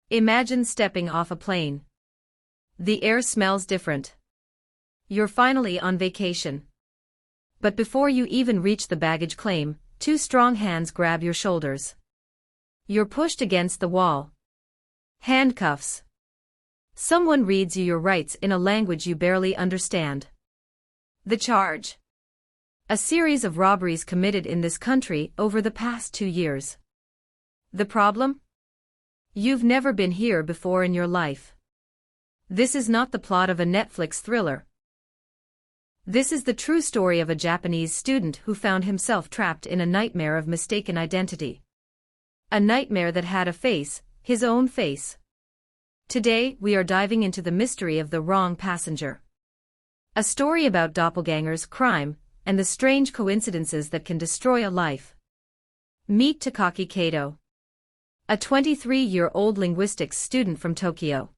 Imagine stepping off a plane. The air smells different. You're finally on vacation. But before you even reach the baggage claim, two strong hands grab your shoulders. You're pushed against the wall. Handcuffs. Someone reads you your rights in a language you barely understand. The charge. A series of robberies committed in this country over the past 2 years. The problem? You've never been here before in your life. This is not the plot of a Netflix thriller. This is the true story of a Japanese student who found himself trapped in a nightmare of mistaken identity. A nightmare that had a face, his own face. Today, we are diving into the mystery of the wrong passenger. A story about doppelgangers, crime, and the strange coincidences that can destroy a life. Meet Takaki Kato. A 23-year-old linguistics student from Tokyo.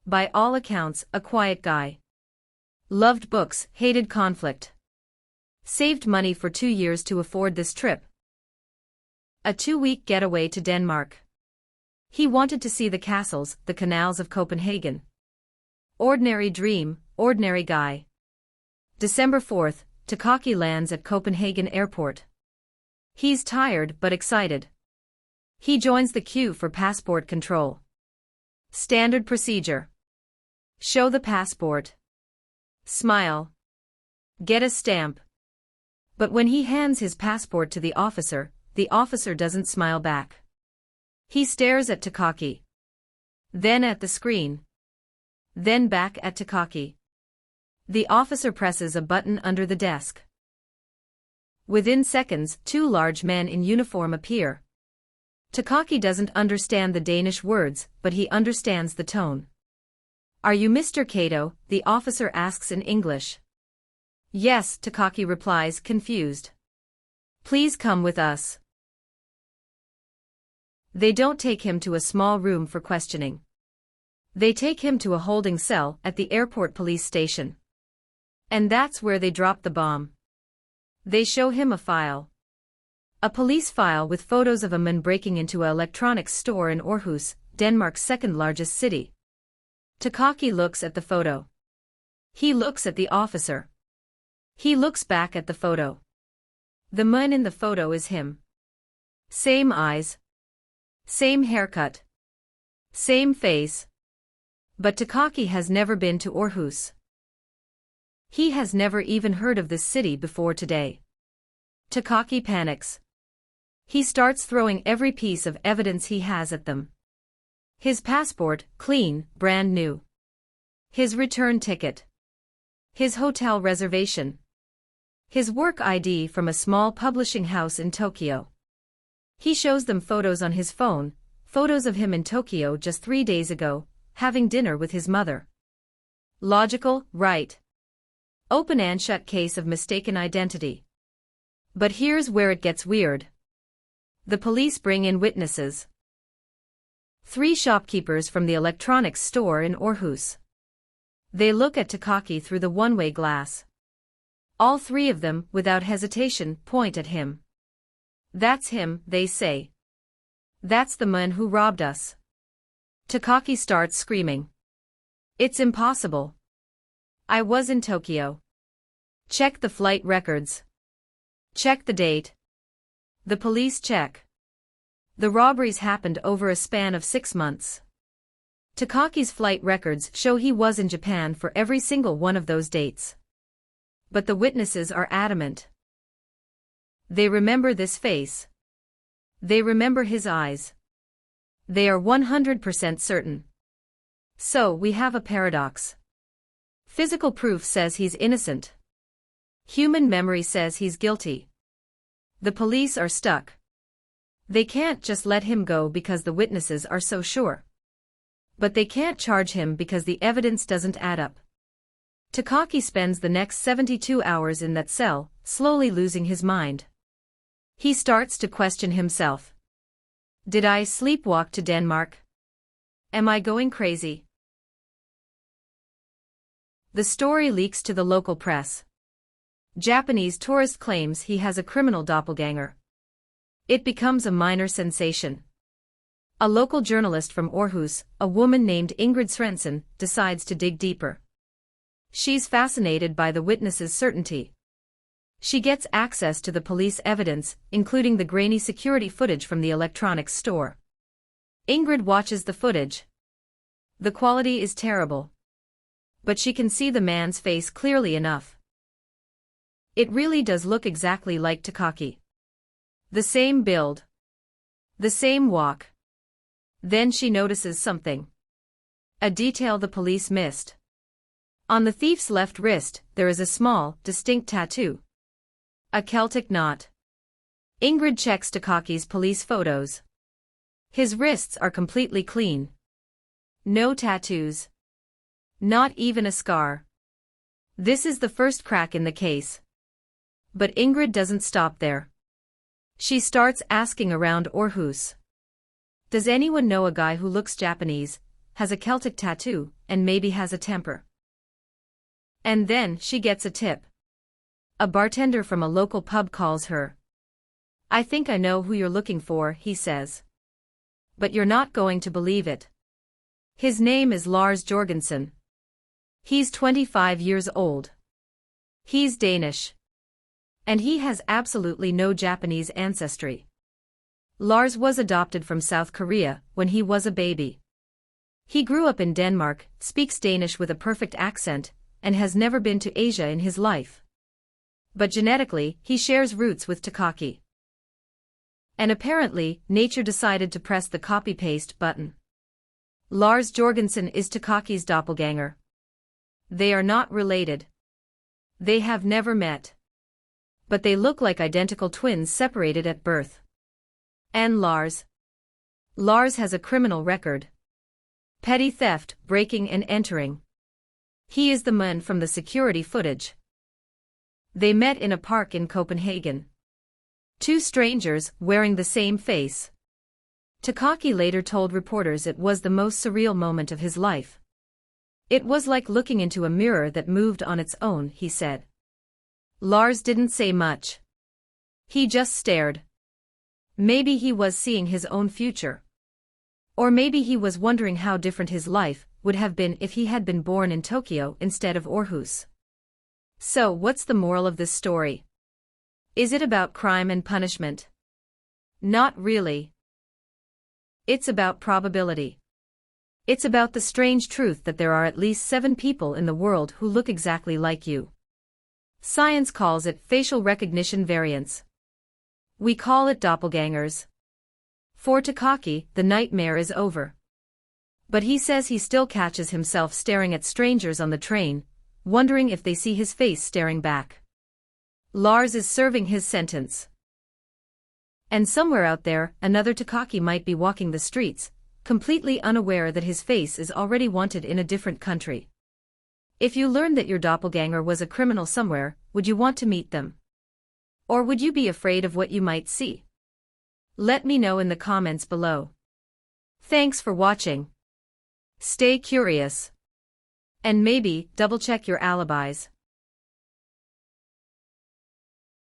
By all accounts, a quiet guy. Loved books, hated conflict. Saved money for 2 years to afford this trip. A 2-week getaway to Denmark. He wanted to see the castles, the canals of Copenhagen. Ordinary dream, ordinary guy. December 4th, Takaki lands at Copenhagen Airport. He's tired but excited. He joins the queue for passport control. Standard procedure. Show the passport. Smile. Get a stamp. But when he hands his passport to the officer doesn't smile back. He stares at Takaki. Then at the screen. Then back at Takaki. The officer presses a button under the desk. Within seconds, 2 large men in uniform appear. Takaki doesn't understand the Danish words, but he understands the tone. Are you Mr. Kato? The officer asks in English. Yes, Takaki replies, confused. Please come with us. They don't take him to a small room for questioning. They take him to a holding cell at the airport police station. And that's where they drop the bomb. They show him a file. A police file with photos of a man breaking into an electronics store in Aarhus, Denmark's second-largest city. Takaki looks at the photo. He looks at the officer. He looks back at the photo. The man in the photo is him. Same eyes. Same haircut. Same face. But Takaki has never been to Aarhus. He has never even heard of this city before today. Takaki panics. He starts throwing every piece of evidence he has at them. His passport, clean, brand new. His return ticket. His hotel reservation. His work ID from a small publishing house in Tokyo. He shows them photos on his phone, photos of him in Tokyo just 3 days ago, having dinner with his mother. Logical, right? Open and shut case of mistaken identity. But here's where it gets weird. The police bring in witnesses. 3 shopkeepers from the electronics store in Aarhus. They look at Takaki through the one-way glass. All 3 of them, without hesitation, point at him. That's him, they say. That's the man who robbed us. Takaki starts screaming. It's impossible. I was in Tokyo. Check the flight records. Check the date. The police check. The robberies happened over a span of 6 months. Takaki's flight records show he was in Japan for every single one of those dates. But the witnesses are adamant. They remember this face. They remember his eyes. They are 100% certain. So we have a paradox. Physical proof says he's innocent. Human memory says he's guilty. The police are stuck. They can't just let him go because the witnesses are so sure. But they can't charge him because the evidence doesn't add up. Takaki spends the next 72 hours in that cell, slowly losing his mind. He starts to question himself. Did I sleepwalk to Denmark? Am I going crazy? The story leaks to the local press. Japanese tourist claims he has a criminal doppelganger. It becomes a minor sensation. A local journalist from Aarhus, a woman named Ingrid Svensson, decides to dig deeper. She's fascinated by the witness's certainty. She gets access to the police evidence, including the grainy security footage from the electronics store. Ingrid watches the footage. The quality is terrible. But she can see the man's face clearly enough. It really does look exactly like Takaki. The same build. The same walk. Then she notices something. A detail the police missed. On the thief's left wrist, there is a small, distinct tattoo. A Celtic knot. Ingrid checks Takaki's police photos. His wrists are completely clean. No tattoos. Not even a scar. This is the first crack in the case. But Ingrid doesn't stop there. She starts asking around Aarhus. Does anyone know a guy who looks Japanese, has a Celtic tattoo, and maybe has a temper? And then she gets a tip. A bartender from a local pub calls her. I think I know who you're looking for, he says. But you're not going to believe it. His name is Lars Jorgensen. He's 25 years old. He's Danish. And he has absolutely no Japanese ancestry. Lars was adopted from South Korea when he was a baby. He grew up in Denmark, speaks Danish with a perfect accent, and has never been to Asia in his life. But genetically, he shares roots with Takaki. And apparently, nature decided to press the copy-paste button. Lars Jorgensen is Takaki's doppelganger. They are not related. They have never met. But they look like identical twins separated at birth. And Lars? Lars has a criminal record. Petty theft, breaking and entering. He is the man from the security footage. They met in a park in Copenhagen. Two strangers, wearing the same face. Takaki later told reporters it was the most surreal moment of his life. It was like looking into a mirror that moved on its own, he said. Lars didn't say much. He just stared. Maybe he was seeing his own future. Or maybe he was wondering how different his life would have been if he had been born in Tokyo instead of Aarhus. So what's the moral of this story? Is it about crime and punishment? Not really. It's about probability. It's about the strange truth that there are at least 7 people in the world who look exactly like you. Science calls it facial recognition variance. We call it doppelgangers. For Takaki, the nightmare is over. But he says he still catches himself staring at strangers on the train, wondering if they see his face staring back. Lars is serving his sentence. And somewhere out there, another Takaki might be walking the streets, completely unaware that his face is already wanted in a different country. If you learned that your doppelganger was a criminal somewhere, would you want to meet them? Or would you be afraid of what you might see? Let me know in the comments below. Thanks for watching. Stay curious. And maybe double-check your alibis.